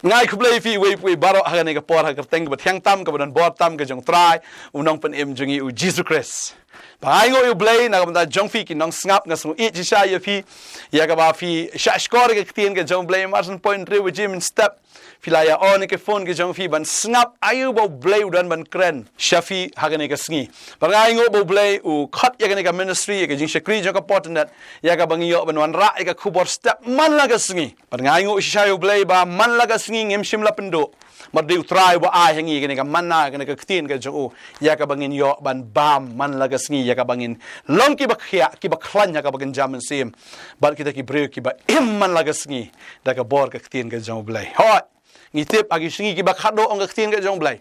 ngay kublai fi we baro hagane ka por hagar teng ba thiang tam ka ban bor tam ka jong try unong pen em jungi u Jesus Christ ba ngo u blai na ka jong fi ki nong snap nga sung ji sha ya fi ya ka ba fi sha score ka tien ka jong blai margin point re jim step filaya on ke phone ke jong fi ban snap ayu bo blai udan ban kren shafi hagane ka sngi ba ngo bo blai u khat ya ka ministry ka jing shakri jong ka potternet ya ka bangi yo ban wan ra ka khubor step man la ka sngi ba ngo sha u blai ba man la ka sngi ngem shim la pendo mar de try wa ai hangi ka manna ka ktien ka jong ya ka bangin yo ban bam man la ka sngi ya ka bangin long ki ba khia ki ba khlan ya ka bangin jam sim ba kita ki breu ki ba im man la ka sngi da ka bor ka ktien ka jong blai hot ngitip agi singi ki bakhado ang ktien ka jong blai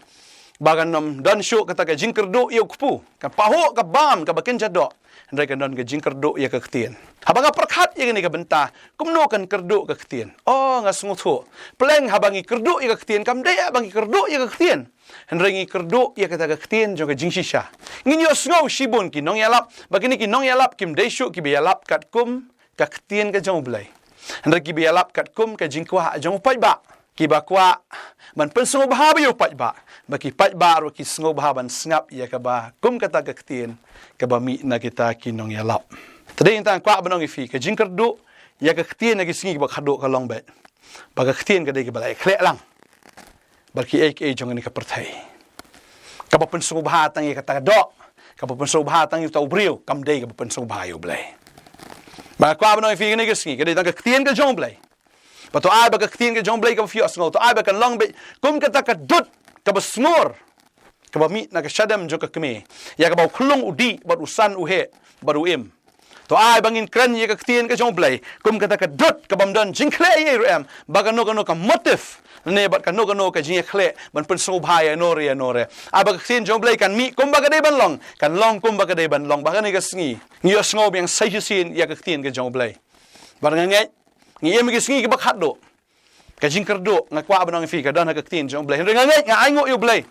bagan nom dan shu kata ka kyrduh yo kupu ka paho ka bam ka bakin jado ndai ka don ka kyrduh ya ka ktien habanga prakhat ya ni ka benta kumno kan kyrduh ka ktien oh nga smutho pleng habangi kyrduh ya ka ktien kam dai abangi kyrduh ya ka ktien ndai ngi kyrduh ya ka ktien jong ka shisha nginyo sngo shibun ki nong yalap bagini ki nong yalap kim dai shu ki be yalap kat kum ka ktien ka jong blai ndai ki be yalap kat kum ka jingkwa jong pai ba ki bakwa man pensung baha bayo patba baki patba ro ki sngo baha ban snap ya ka ba kum kata ka ktien ka ba mi na kita kinong yalap tadeng tan kwa banong ifi ka kyrduh ya ka ktien na ki singi ba khado ka long bet ba ka ktien ka dei ka balai khle lang barki ek jong ni ka perthai ka ba pensung baha tang ya ka ta do ka ba pensung baha tang yu tau brio kam dei ka ba pensung baha yo blai ba kwa banong ifi ni ka singi ka dei ta ka ktien ka jong blai Pato ay ba ka ktien ka jong blai ka fios ngo to ay ba kan long be kum ka ta ka dut ka ba snor ka ba mi na ka shadam jo ka kme ya ka ba khulung udi ba usan uhe ba im to ay bangin kran ye ka ktien ka jong blai kum ka ta ka dut ka bam don jinkhle ye ram ba ka no ka motif ne ba ka no ka jing khle ban pen so bhaya nore ay ba ka ktien jong blai kan mi kum ba ka dei ban long kan long kum ba ka dei ban long ba ka ni ka sngi ngiyo sngo biang sai sin ya ka ktien ka jong blai ba ngai ngi em gi singi ba khado ka kyrduh nga kwa banong fi ka don ka ktien jong blai ringa ngai nga aingo yo blai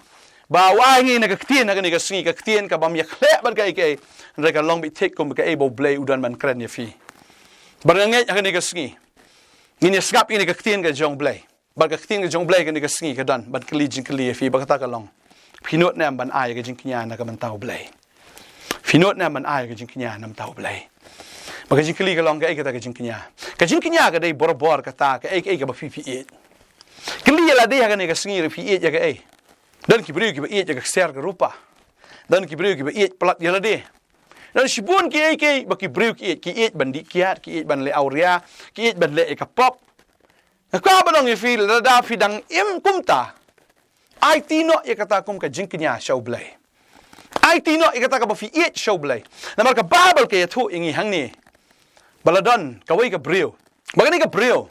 ba wa ngi na ka ktien na ka singi ka ktien ka bam ya khle ban ka ke re ka long bi take kum ka e bo blai udan man kren ya fi ba ngai ka ni ka singi ni skap ni ka ktien ka jong blai ba ka ktien ka jong blai ka ni ka singi ka don ban kli ya fi ba ka ta ka long pinot na ban ai ka knya na ka ban tau blai pinot na ban ai ka knya na tau blai Baka kli ka long ka ta ka knya ka dei bor ka ta ka ka ba fi kli la dei ka ne ka singi fi ya ka dan ki brio ki ba ya ka ser ka rupa dan ki brio ki ba plat ya la dei dan shibun ki ba ki brio ki bandi kiat ki ban le auria ki ban le ka pop ka ba dong fi la da fi dang im kumta ai tino ya ka ta kum ka knya shau blai ai tino ya ka ta ka ba fi shau blai na mar ka babel ke thu ingi hang ni baladon kawai ka brio bagani ka brio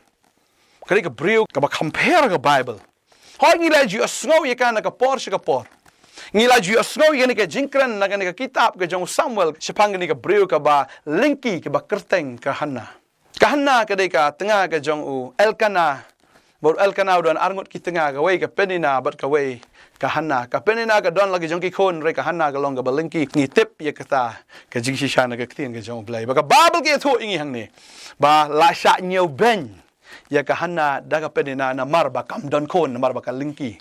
kali ka brio ka ba compare ka bible hoy ngila ju asngo ye kana ka por ka por ngila ju asngo ye ka jinkran na ka kitab ka jong samuel shapangani ka brio ka ba linki ka ba kerteng ka hanna ka dei ka tengah ka jong u elkana bor elkana don arngut ki tengah ka wei ka penina bat ka wei ka hanna ka penina ka don lagi jong ki khon re ka hanna ka long ka balinki ni tip ye kata ka jingshi shana ka ktien ka jong blai ba ka babel ke tho ingi hang ni ba la sha nyeu ben ya ka hanna da ka penina na mar ba kam don khon mar ba ka linki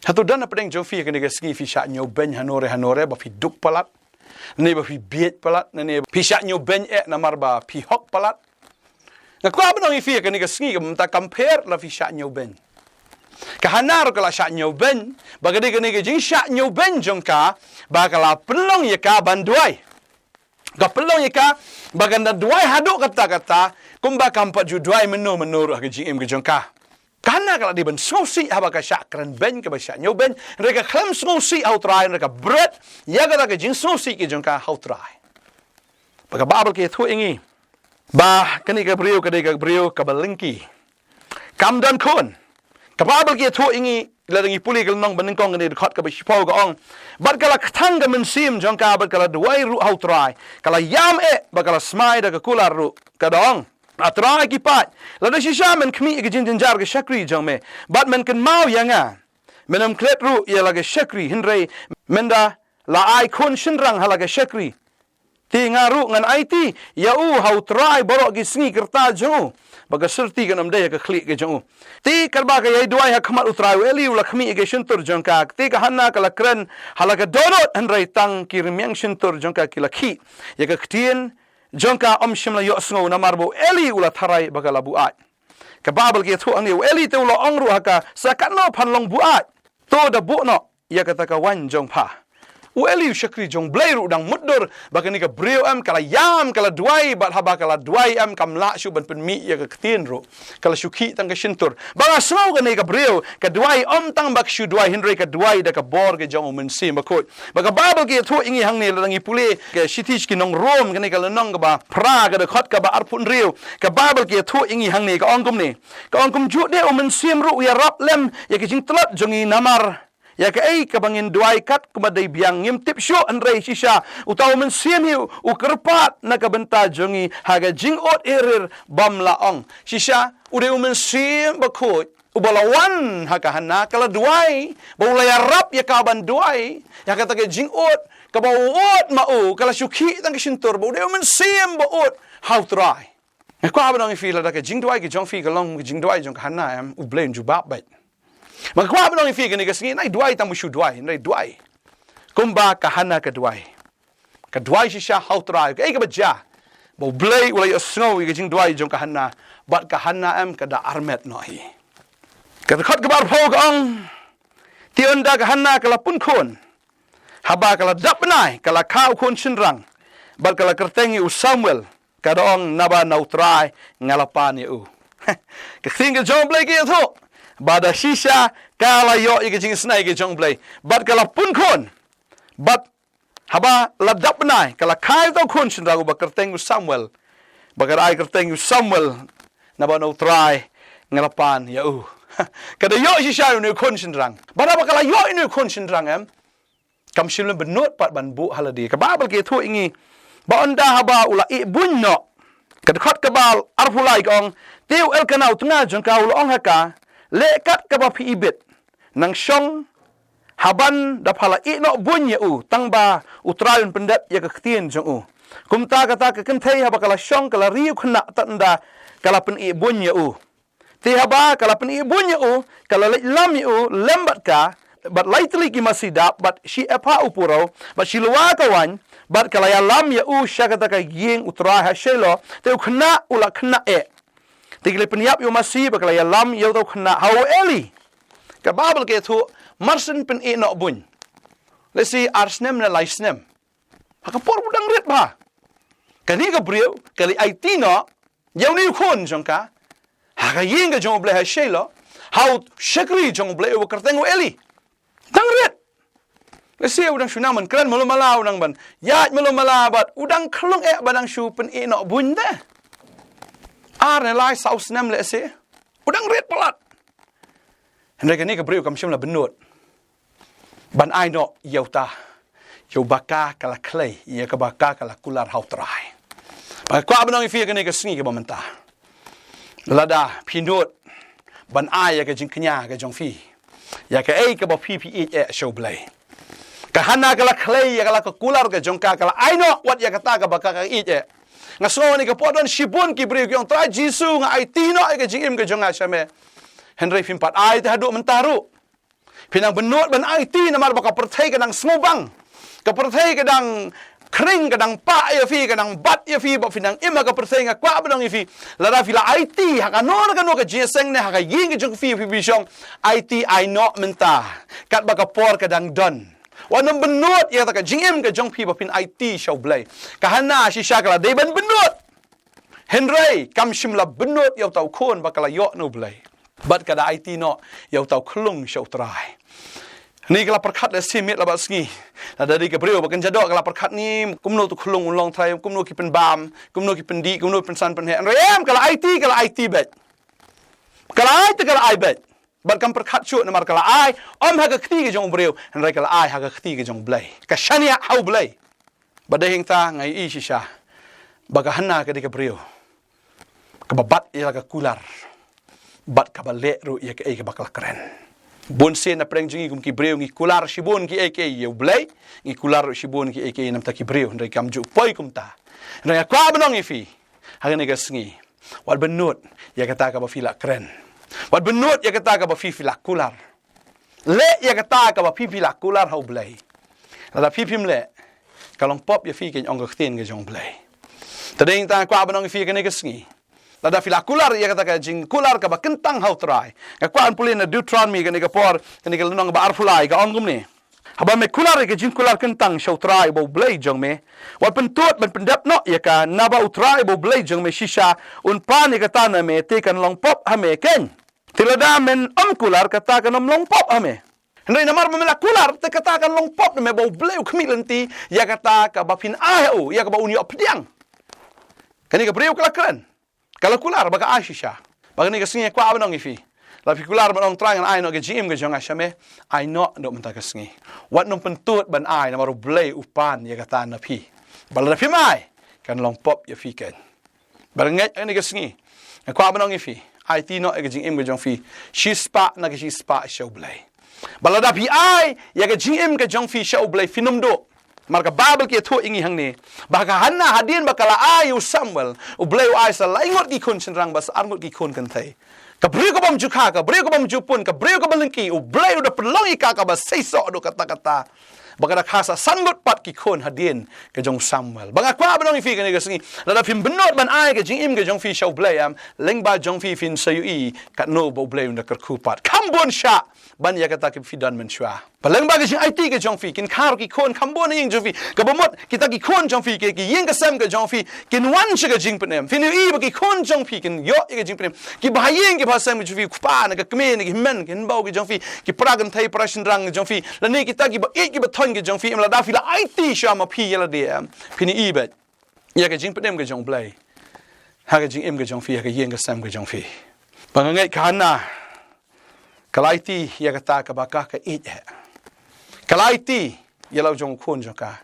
hatu dan apeng jong fi ka ni ka ski fi sha nyeu ben hanore ba fi duk palat ne ba fi biet palat ne fi sha nyeu ben na mar ba fi hok palat na kwa ba ngi fi ka ni ka ski ka ta compare la fi sha nyeu ben kahanar kala sha nyau ben bagade gane ge jing sha nyau ben jong ka ba kala pelong ye ka banduai ka pelong ye ka baganda duai hadu kata kumba kampat ju duai menur ke jing em ge jong ka kana kala di ben sosi haba ka sha kran ben ka ba sha nyau ben re ka klam sosi out try re ka bread ya ga ge jing sosi ke jong ka out try baga babel ke thu ingi ba kani ka brio ka balinki kam dan kon kapabel ke thu ingi ladangi puli kal nong baning kong ni khot ka ba shipau ga ong bat kala thang ga men sim jong ka bat kala duai ru how try kala yam ba kala smai da ka kular ru ka dong atra ki pat lada shisha men khmi ga jin jar ga shakri jong me bat men kan mau yanga menam klet ru ya la ga shakri hinre menda la ai khon shin rang hala ga shakri Ti ngaru ngan IT, yau hau try borok gi sngi kerta jong. Baga serti kan amde ka klik ke jong. Ti karba ka yai duai ha khamat utrai eli ula khmi ge shintur jong ka. Ti ka hanna kala kren halaka donot henrai tang kirmyang shintur jong ka kilakhi. Ya ka ktien jong ka shimla yo sngo na marbo eli ula tharai baga labu ai. Ka babel ke thu ang eli te ula ongru haka sakano phanlong bu ai. To da bu no ya kata ka wan jong pa. Eli syakri jong blairu dang mudur bakani ka brio kala yam kala duai bat haba kala duai kam la shu ban pen mi ya ka ktien ro kala syuki tang ka shintur banga smau ka ka brio ka duai tang bak shu duai hindre ka duai da ka bor ke jong men sim bakot baka babel ke thu ingi hang ne langi pule ke shitich ki nong rom ka nong ka ba pra ka da khot ka ba arpun rio ka babel ke thu ingi hang ne ka ongkum ju de men sim ro ya rap lem ya ke jing tlat jongi namar ya ka ai ka bangin duai kat kumadai biang ngim tip sho anrei shisha utaw men siam hiu ukerpat na ka benta jongi haga jingot erir bam laong shisha ude men siam bakut ubalawan haka hana kala duai baulaya rap ya ka ban duai ya kata ke jingot ka bawot mau kala syuki tang sintur ude men siam baut how try ko abang feel da ka jing duai ke jong fi ka long jing duai jong hana am ublen ju bab bai magkwa ba nang ifig ni kasi nay duai tamu shu duai nay duai kumba kahana ka duai siya how try ka baja bo blay wala snow iging duai jong kahana bat kahana am kada armet no hi kada khat gabar phog ang tionda kahana kala pun khon haba kala dapnai kala khau khon sinrang bat kala kertengi u Samuel kadong naba nautrai ngalapan u ka singa jong blay ki tho bada shisha kala yo ike jing snai ke jong play but kala pun khon but haba ladap nai kala khai to khon shin ragu bakar tengu Samuel bakar ai kertengu Samuel na ba no try ngalapan ya kada yo shisha nu khon shin rang bada bakala yo nu khon shin rang kam shilun benut pat ban bu haladi ka babal ke thu ingi ba onda haba ula i bunno kad khat kabal arfulai kong teu el kanau tnga jong ka ul ong haka lekat ka ba pi ibet nang syong haban da phala i no bunya tang ba utrayon pendat ya ka ktien jong kumta kata ka kenthei haba kala syong kala riu khna tanda kala pen i bunya ti haba kala pen i bunya kala lam lembat ka but lightly ki masida but shi apa upuro but shi luwa kawan but kala ya lam ya syakata ka yeng utra ha shelo te khna ula khna Tigli penyap yo masih bakal ya lam yo tau kena hau eli. Ka babel ke tu marsen pen e no bun. Lesi arsnem na laisnem. Haka por budang ret ba. Kani ka brio kali IT no yo ni khon jongka. Haka yeng ka jong ble ha shelo. Hau shakri jong ble o kertengo eli. Dang ret. Lesi udang shunaman kran malo mala udang ban. Ya malo mala bat udang khlong badang shu pen e no bun de. Ar lai saus nem le se udang red pelat hendak ni ke beriu kam shim la benut ban ai no yauta yau baka kala clay ya ka baka kala kular hau trai ba kwa benang fi ke ni ke sngi ke bamenta lada pinut ban ai ya ke jing knya ke jong fi ya ke ai ke ba pi show play ka hana kala clay ya kala kular ke jong ka kala ai no wat ya kata ka baka ka ngaso ni ka podon shibun ki bri kyong tra jisu nga IT no ai ka jim ka jonga shame henry fimpat ai ta hadu mentaru pinang benut ban IT na mar baka perthai ka dang smubang ka perthai ka dang kring ka dang pa ya fi ka dang bat ya fi ba finang ima ka perthai nga kwa ba dang fi la da fi la IT ha ka no ka jeseng ne ha ka ying ka jong fi shong IT ai no menta kat baka por ka dang don wanam benut ya taka jingim ka jong pi ba pin IT show blay kahana si syakala de ban benut henry kam shimla benut yaw tau khon bakala yo no blay bat kada IT no yaw tau khlung show try ni kala perkhat le simit la ba sngi la dari ka brio bakan jadok kala perkhat ni kumno tu khlung ulong try kumno ki pen bam kumno ki pen di kumno pen san pen he henry kala IT bet kala I bet bat kam perkhat chu na mar kala ai ha ka khti ke jong breu henry kala ai ha ka khti ke jong blai ka shania hau blai badahing ta ngai i shisha baga hanna ka de ka breu ka babat ya ka kular bat ka bale ru ya ka ai ka bakal keren Bon sen na preng jungi kum ki breu ngi kular shibon ki eke ye blay ngi kular shibon ki eke nam ta ki breu ndai kam ju poi kum ta ndai kwa banong ifi hagane ga sngi wat benut ya kata ka ba fila kren wat benut ya kata ka ba fila kular le ya kata ka ba fila kular hau blay la pim le kalong pop ya fi ke ong ktien ke jong blay tadeng ta kwa banong ifi ka ne ga sngi lada fila kular ya kata ka jing kular ka ba kentang hau trai ka kwan pulin na Deuteronomy ka ni ka por ka ni ka lunong ba arfulai ka ongum ni haba me kular ka jing kular kentang shau trai bo blay jong me wat pentut ban pendap no ya ka na ba utrai bo blay jong me shisha un pan ka ta na me te kan long pop ha me ken tilada men kular kata kan long pop ha me ndai namar memela kular te kata kan long pop me bo blay khmilenti ya kata ka ba pin au ya ka ba unyo pdiang kani ka breu kala kren kalau kular baga Aisha, baga ni kesengi kwa abang ifi. Tapi kular banong terang ai no ke gym ke jong asame, ai no dok mentah kesengi. Wat nom pentut ban ai na baru blay upan ya kata na pi. Bala pi mai kan long pop ya fi ken. Baranget ni kesengi. Kwa abang ifi, ai ti no ke gym ke jong fi. Shispa na ke shispa show blay. Bala da pi ai ya ke gym ke jong fi show blay finum do. Marka Bible kia tu ingi hang ni. Baka hana hadin bakala ayu Samuel. Ubleu aisa laingot ki kun senrang bas arngot ki kun kantai. Kabriu ko bam jukha ka, briu ko bam jupun, kabriu ko balengki. Ubleu da perlongi ka bas seiso do kata-kata. Baka da khasa sangot pat ki kun hadin ke jong Samuel. Baka kwa banong ifi ka ni ka singi. Lada pim benot ban ai ke jing im ke jong fi shau blayam. Leng ba jong fi fin sayu i kat no bo bleu da kerkupat. Kambon sha ban ya kata ke fidan men shwa. Paling bagi sing IT ke jong fi kin kar ki kon kambon ing jong fi ka bomot kita ki kon jong fi ke yeng ka sam ke jong fi kin wan che ke jing penem fin i bagi kon jong fi kin yo ke jing penem ki bahayeng ke pasam jong fi kupa na ka kmen ke men kin bau ke jong fi ki pragan thai prashin rang jong fi la ne kita ki ba ki ba thon ke jong fi la da fi la IT sha ma pi la de fin i bet ya ke jing penem ke jong blai ha ke jing im ke jong fi ha ke yeng ka sam ke jong fi bangangai kana kalaiti ya kata ka baka ka it kalaiti ya lau jong kun joka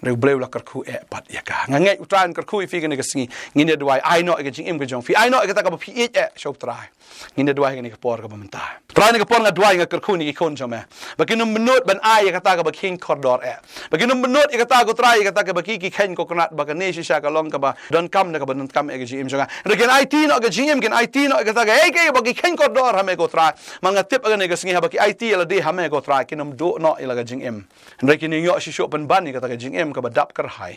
reu bleu la karku pat ya ka ngai utran karku fi ga ne singi ngine duai ai no ga jing im ga jong fi ai no ga ta ka fi it shop trai ngine duai ga ne ka por ga bamenta trai ne ka por ga duai ga karku ni kun jome bakin menut ban ai ga ta ga king corridor bakin menut ga ta ga trai ga ta ga ki ken coconut ba ga ne shisha ka long ka ba don kam ne ka don kam ga jing im jonga regen IT no ga jing im gen IT no ga ta ga ke ba ki ken corridor ha me go trai manga tip ga ne ga singi ha ba ki IT la de ha me go trai kinum do no ila ga jing im reken ni yo shisho ban ban ni ga ta ga jing im ka badap kerhai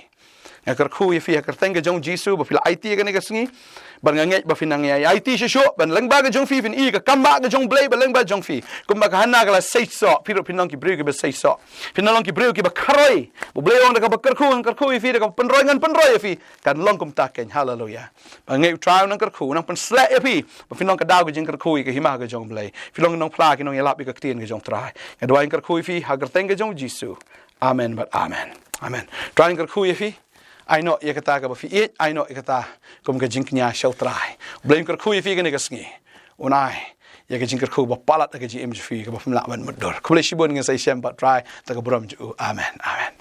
ngakar khu ye fi akar tengga jong jisu ba fil IT ka ne ka singi ban nganget ba finang ya IT shisho ban lengba ga jong fi fin i ka kamba ga jong blay ba lengba jong fi kumba ka hana ga la seiso piro pinong ki breu ki ba seiso pinong ki breu ki ba karoi bu blay ong da ka ba karkhu fi da ka penroi ngan penroi fi kan long kum ta ken hallelujah ba ngai trial nang karkhu nang pen slek ya fi ba finong ka daw ga jing karkhu ka hima ga jong blay filong nong pla ki nong ya lap ka ktien ga jong trai ga dwai karkhu fi ha gar tengga jong jisu amen but amen amen trying karkhu ye fi I know ye kata ka ba fi it I know ye kata kum ka jinknya shau trai blame karkhu ye fi ka ne ka sngi unai ye ka jing karkhu ba palat ka ji im fi ka ba fmla ban mudor kule shibon ngai sai shem ba try ta ka bram ju amen amen